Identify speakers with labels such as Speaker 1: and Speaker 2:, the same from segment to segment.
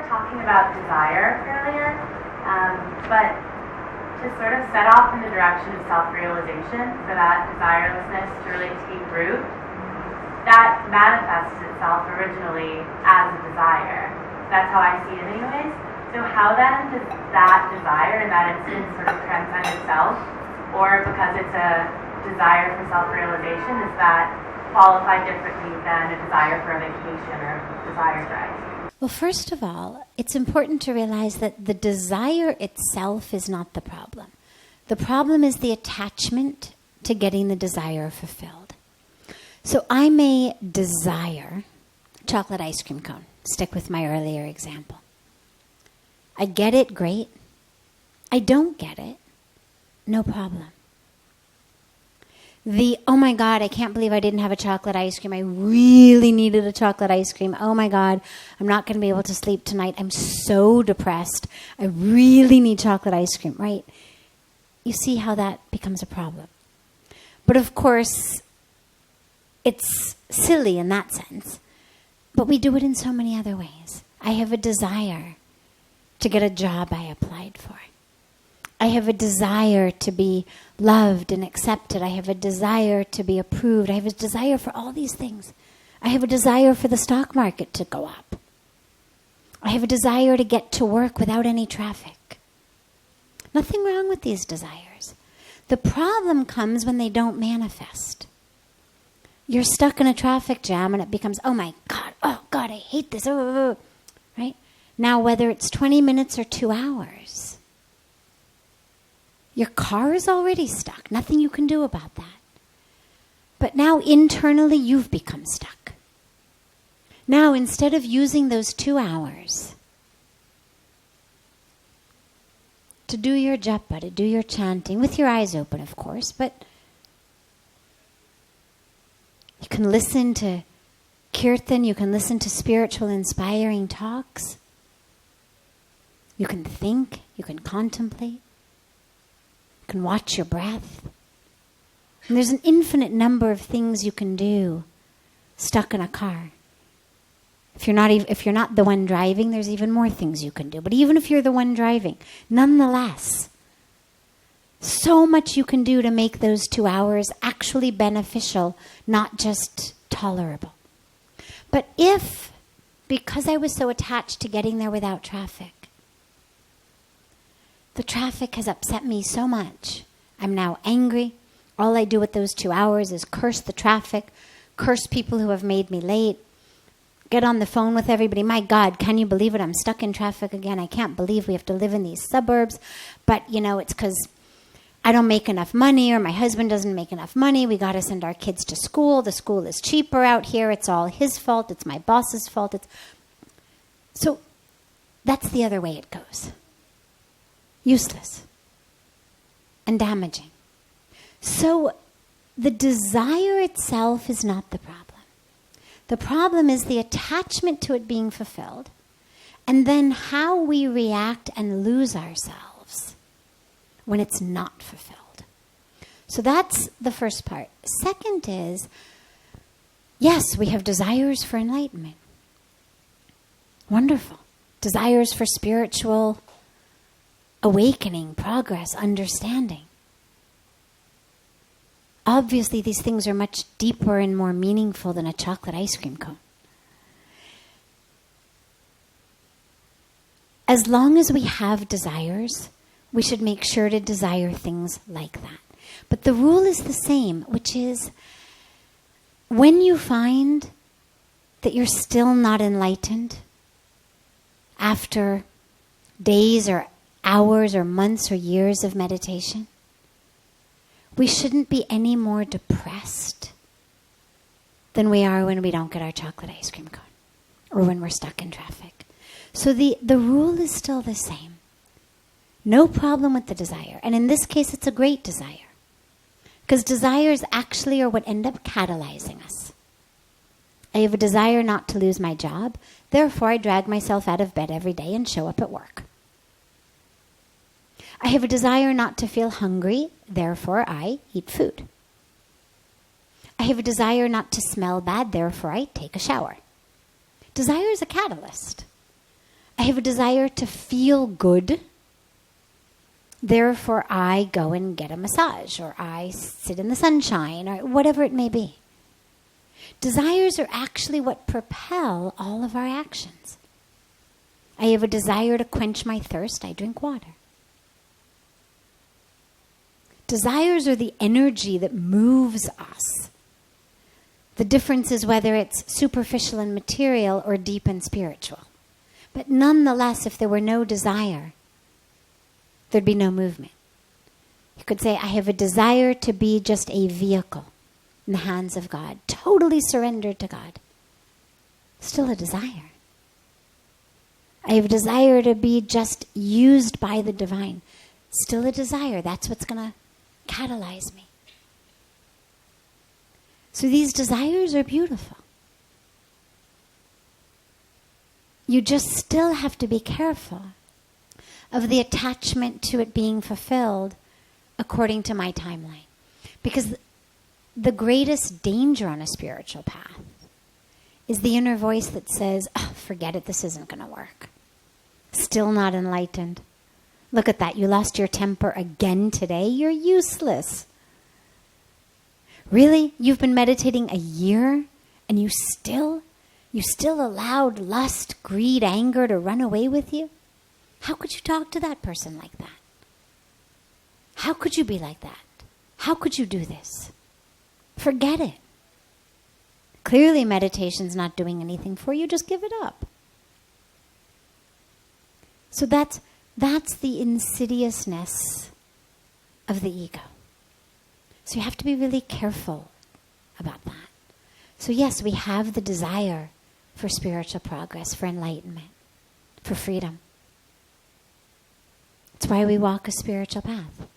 Speaker 1: Talking about desire earlier, but to sort of set off in the direction of self-realization, for that desirelessness to really take root, that manifests itself originally as a desire. That's how I see it anyways. So how then does that desire in that instance sort of transcend itself? Or because it's a desire for self-realization, is that qualified differently than a desire for a vacation or desire for ice?
Speaker 2: Well, first of all, it's important to realize that the desire itself is not the problem. The problem is the attachment to getting the desire fulfilled. So I may desire chocolate ice cream cone. Stick with my earlier example. I get it, great. I don't get it, no problem. Oh my God, I can't believe I didn't have a chocolate ice cream. I really needed a chocolate ice cream. Oh my God, I'm not going to be able to sleep tonight. I'm so depressed. I really need chocolate ice cream, right? You see how that becomes a problem. But of course, it's silly in that sense. But we do it in so many other ways. I have a desire to get a job I applied for. I have a desire to be loved and accepted. I have a desire to be approved. I have a desire for all these things. I have a desire for the stock market to go up. I have a desire to get to work without any traffic. Nothing wrong with these desires. The problem comes when they don't manifest. You're stuck in a traffic jam and it becomes, oh God, I hate this. Right? Now, whether it's 20 minutes or 2 hours, your car is already stuck. Nothing you can do about that. But now internally you've become stuck. Now instead of using those 2 hours to do your japa, to do your chanting, with your eyes open of course, but you can listen to kirtan, you can listen to spiritual inspiring talks. You can think, you can contemplate. You can watch your breath. And there's an infinite number of things you can do stuck in a car. If you're not the one driving, there's even more things you can do. But even if you're the one driving, nonetheless, so much you can do to make those 2 hours actually beneficial, not just tolerable. But if, because I was so attached to getting there without traffic, the traffic has upset me so much. I'm now angry. All I do with those 2 hours is curse the traffic, curse people who have made me late, get on the phone with everybody. My God, can you believe it? I'm stuck in traffic again. I can't believe we have to live in these suburbs. But, it's because I don't make enough money or my husband doesn't make enough money. We got to send our kids to school. The school is cheaper out here. It's all his fault. It's my boss's fault. So that's the other way it goes. Useless and damaging. So the desire itself is not the problem. The problem is the attachment to it being fulfilled, and then how we react and lose ourselves when it's not fulfilled. So that's the first part. Second is, yes, we have desires for enlightenment. Wonderful. Desires for spiritual awakening, progress, understanding. Obviously, these things are much deeper and more meaningful than a chocolate ice cream cone. As long as we have desires, we should make sure to desire things like that. But the rule is the same, which is when you find that you're still not enlightened after days or hours or months or years of meditation, we shouldn't be any more depressed than we are when we don't get our chocolate ice cream cone or when we're stuck in traffic. So the rule is still the same. No problem with the desire. And in this case, it's a great desire. Because desires actually are what end up catalyzing us. I have a desire not to lose my job, therefore I drag myself out of bed every day and show up at work. I have a desire not to feel hungry, therefore I eat food. I have a desire not to smell bad, therefore I take a shower. Desire is a catalyst. I have a desire to feel good, therefore I go and get a massage, or I sit in the sunshine, or whatever it may be. Desires are actually what propel all of our actions. I have a desire to quench my thirst, I drink water. Desires are the energy that moves us. The difference is whether it's superficial and material or deep and spiritual. But nonetheless, if there were no desire, there'd be no movement. You could say, I have a desire to be just a vehicle in the hands of God, totally surrendered to God. Still a desire. I have a desire to be just used by the divine. Still a desire. That's what's going to catalyze me. So these desires are beautiful. You just still have to be careful of the attachment to it being fulfilled according to my timeline. Because the greatest danger on a spiritual path is the inner voice that says, oh, forget it, this isn't going to work. Still not enlightened. Look at that, you lost your temper again today. You're useless. Really? You've been meditating a year and you still allowed lust, greed, anger to run away with you? How could you talk to that person like that? How could you be like that? How could you do this? Forget it. Clearly meditation's not doing anything for you. Just give it up. So that's the insidiousness of the ego. So you have to be really careful about that. So yes, we have the desire for spiritual progress, for enlightenment, for freedom. It's why we walk a spiritual path.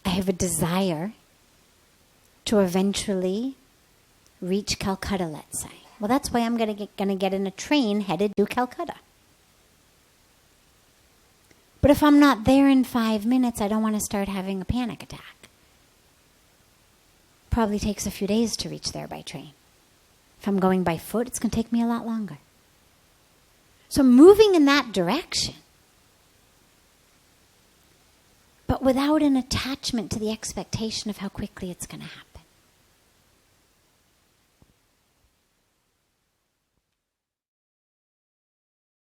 Speaker 2: I have a desire to eventually reach Calcutta, let's say. Well, that's why I'm going to get in a train headed to Calcutta. But if I'm not there in 5 minutes, I don't want to start having a panic attack. Probably takes a few days to reach there by train. If I'm going by foot, it's going to take me a lot longer. So moving in that direction, but without an attachment to the expectation of how quickly it's going to happen.